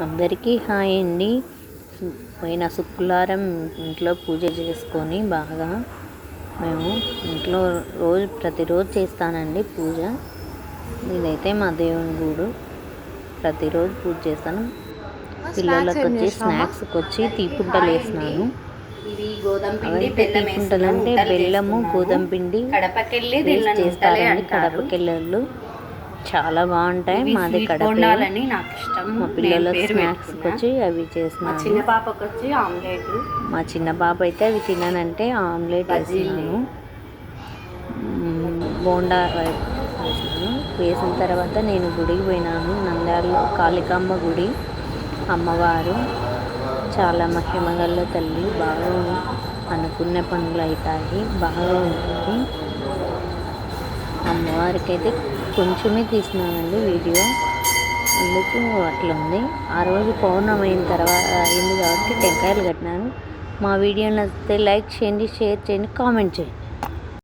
అందరికీ హాయ్ అండి. పోయిన శుక్రవారం ఇంట్లో పూజ చేసుకొని బాగా మేము ఇంట్లో ప్రతిరోజు చేస్తానండి పూజ. ఇదైతే మా దేవుని గుడి, ప్రతిరోజు పూజ చేస్తాను. పిల్లలకు వచ్చి స్నాక్స్కి వచ్చి తీపుంటలు వేసినాను. తీపుంటలు అంటే బెల్లము గోధుమ పిండి చేస్తారండి. కడపకెళ్ళళ్ళు చాలా బాగుంటాయి. మాది కడప. మా పిల్లల స్నాక్స్కి వచ్చి అవి చేస్తున్నాను. చిన్న పాపకు వచ్చి ఆమ్లెట్. మా చిన్న పాప అయితే అవి తిననంటే ఆమ్లెట్ వేసినాను. బోండా వేసినాను. వేసిన తర్వాత నేను గుడికి పోయినాను. నంద్యాలలో కాళికాంబ గుడి అమ్మవారు చాలా మహిమగల తల్లి. బాగా అనుకున్న పనులు అవుతాయి, బాగా ఉంటుంది. అమ్మవారికి అయితే కొంచెమే తీసినానండి వీడియో, అందుకు అట్లా ఉంది. ఆ రోజు పౌర్ణమి అయిన తర్వాత అయింది కాబట్టి టెంకాయలు కట్టినాను. మా వీడియో నచ్చితే లైక్ చేయండి, షేర్ చేయండి, కామెంట్ చేయండి.